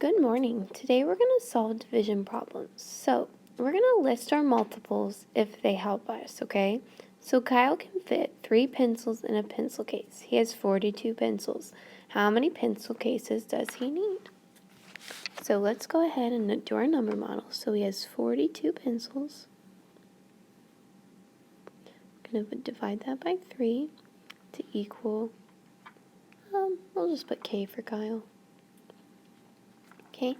Good morning. Today we're going to solve division problems. So we're going to list our multiples if they help us, okay? So Kyle can fit 3 pencils in a pencil case. He has 42 pencils. How many pencil cases does he need? So let's go ahead and do our number model. So he has 42 pencils. I'm going to divide that by 3 to equal, we'll just put K for Kyle. Okay,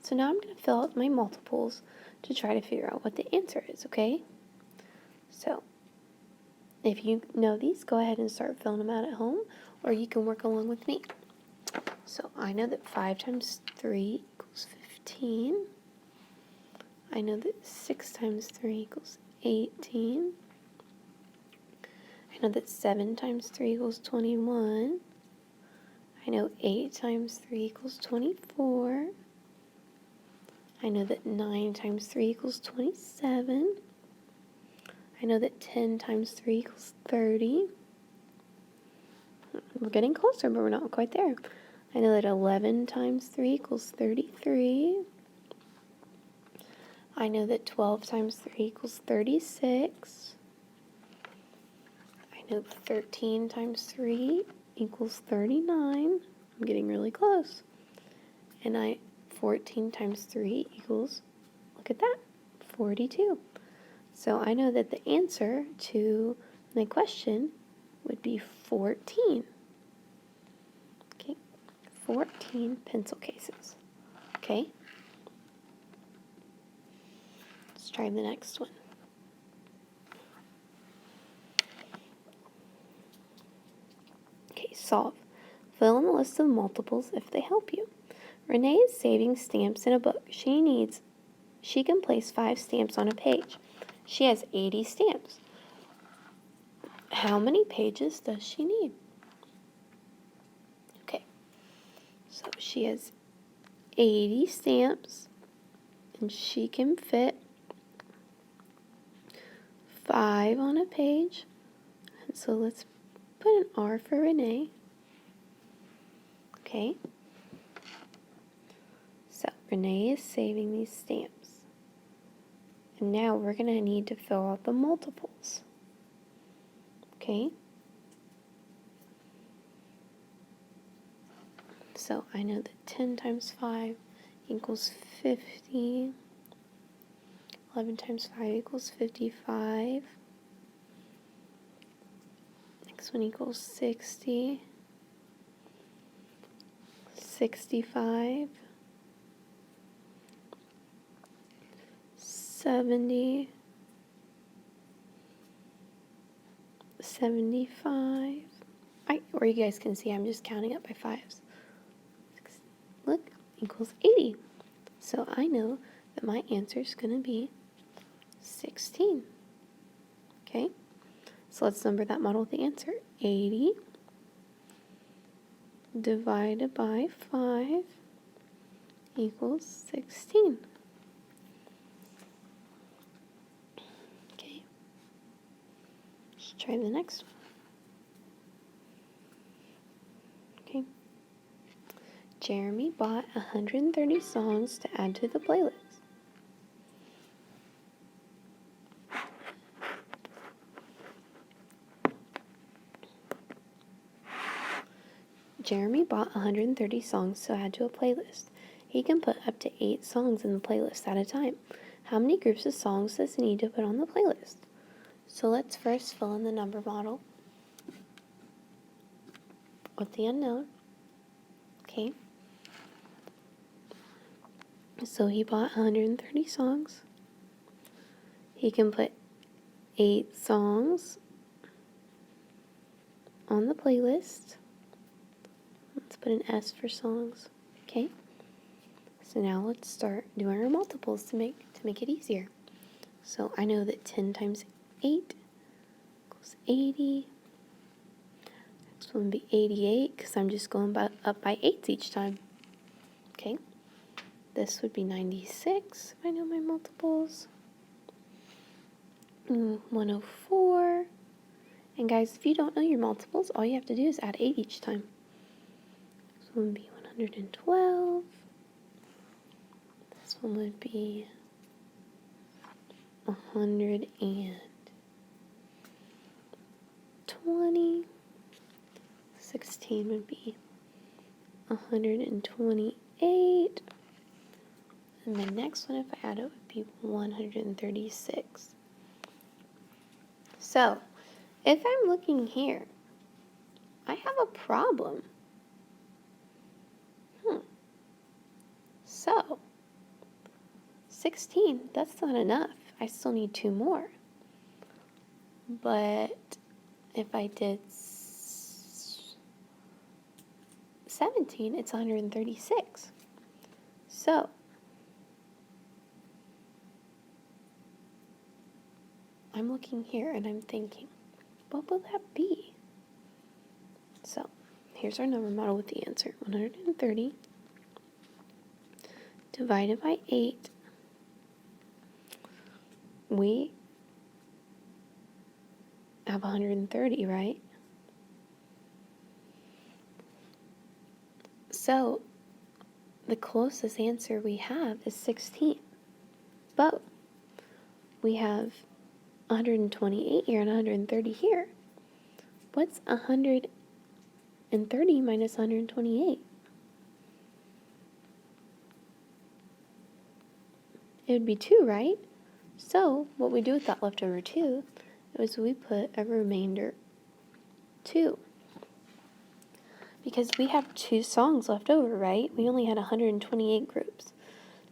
so now I'm going to fill out my multiples to try to figure out what the answer is, okay? So, if you know these, go ahead and start filling them out at home, or you can work along with me. So, I know that 5 times 3 equals 15. I know that 6 times 3 equals 18. I know that 7 times 3 equals 21. I know 8 times 3 equals 24. I know that 9 times 3 equals 27. I know that 10 times 3 equals 30. We're getting closer, but we're not quite there. I know that 11 times 3 equals 33. I know that 12 times 3 equals 36. I know 13 times 3 equals 39. I'm getting really close. And 14 times 3 equals, look at that, 42. So I know that the answer to my question would be 14. Okay, 14 pencil cases. Okay, let's try the next one. Okay, solve. Fill in the list of multiples if they help you. Renee is saving stamps in a book. She can place 5 stamps on a page. She has 80 stamps. How many pages does she need? Okay, so she has 80 stamps, and she can fit 5 on a page. And so let's put an R for Renee. Okay, so Renee is saving these stamps. And now we're going to need to fill out the multiples. Okay, so I know that 10 times 5 equals 50. 11 times 5 equals 55. Next one equals 60. 65. 70. 75. Or you guys can see I'm just counting up by 5s. Look, equals 80. So I know that my answer is going to be 16. Okay, so let's number that model with the answer. 80 divided by 5 equals 16. Okay, let's try the next one. Okay, Jeremy bought 130 songs to add to the playlist. Jeremy bought 130 songs to add to a playlist. He can put up to 8 songs in the playlist at a time. How many groups of songs does he need to put on the playlist? So let's first fill in the number model with the unknown. Okay. So he bought 130 songs. He can put 8 songs on the playlist. Let's put an S for songs. Okay. So now let's start doing our multiples to make it easier. So I know that 10 times 8 equals 80. Next one would be 88 because I'm just going up by 8s each time. Okay. This would be 96 if I know my multiples. 104. And guys, if you don't know your multiples, all you have to do is add 8 each time. So it would be 112. next one would be 120. 16 would be 128. And the next one, if I add it, would be 136. So, if I'm looking here, I have a problem. So, 16, that's not enough. I still need 2 more. But if I did 17, it's 136. So, I'm looking here and I'm thinking, what will that be? So, here's our number model with the answer. 130 divided by 8. We have 130, right? So, the closest answer we have is 16. But we have 128 here and 130 here. What's 130 minus 128? It would be 2, right? So, what we do with that leftover 2 is we put a remainder 2. Because we have 2 songs left over, right? We only had 128 groups.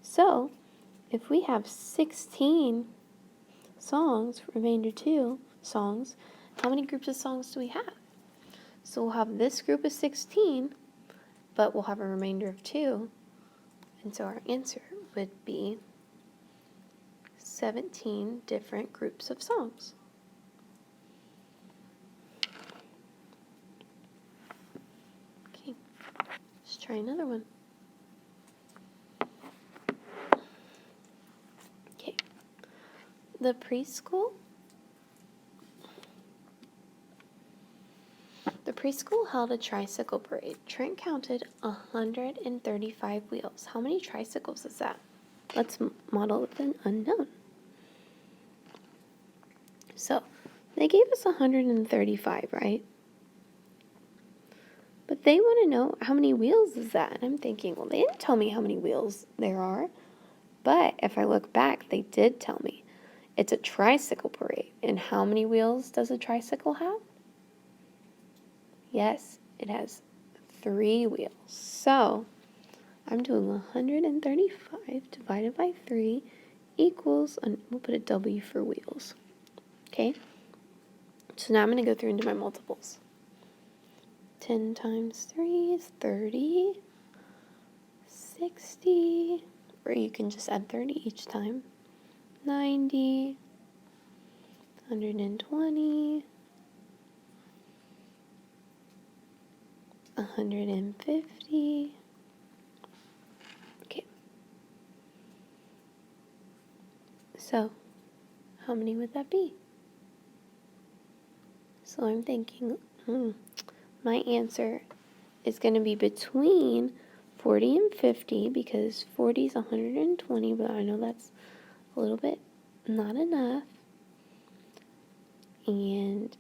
So, if we have 16 songs, remainder 2 songs, how many groups of songs do we have? So we'll have this group of 16, but we'll have a remainder of 2. And so our answer would be 17 different groups of songs. Okay, let's try another one. Okay, the preschool held a tricycle parade. Trent counted 135 wheels. How many tricycles is that? Let's model with an unknown. So, they gave us 135, right? But they want to know how many wheels is that? And I'm thinking, well, they didn't tell me how many wheels there are. But if I look back, they did tell me. It's a tricycle parade. And how many wheels does a tricycle have? Yes, it has 3 wheels. So, I'm doing 135 divided by 3 equals, and we'll put a W for wheels. Okay? So now I'm going to go through and do my multiples. 10 times 3 is 30. 60, or you can just add 30 each time. 90. 120. 150. Okay. So, how many would that be? So I'm thinking, my answer is going to be between 40 and 50, because 40 is 120, but I know that's a little bit not enough. And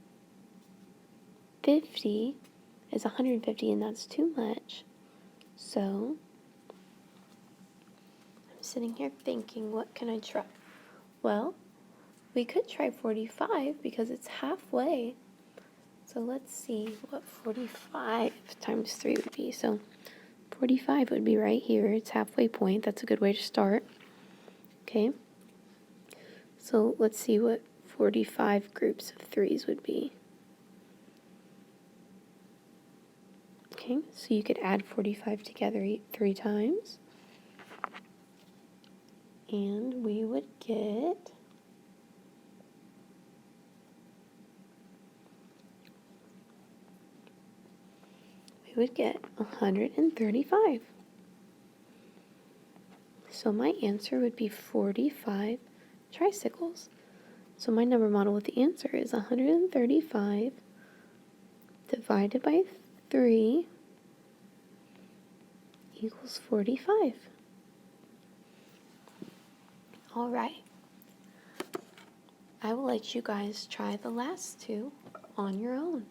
50 is 150, and that's too much. So I'm sitting here thinking, what can I try? Well, we could try 45 because it's halfway. So let's see what 45 times 3 would be. So 45 would be right here. It's halfway point. That's a good way to start. Okay. So let's see what 45 groups of 3s would be. Okay, so you could add 45 together 3 times. And we would get 135. So my answer would be 45 tricycles. So my number model with the answer is 135 divided by 3 equals 45. All right. I will let you guys try the last two on your own.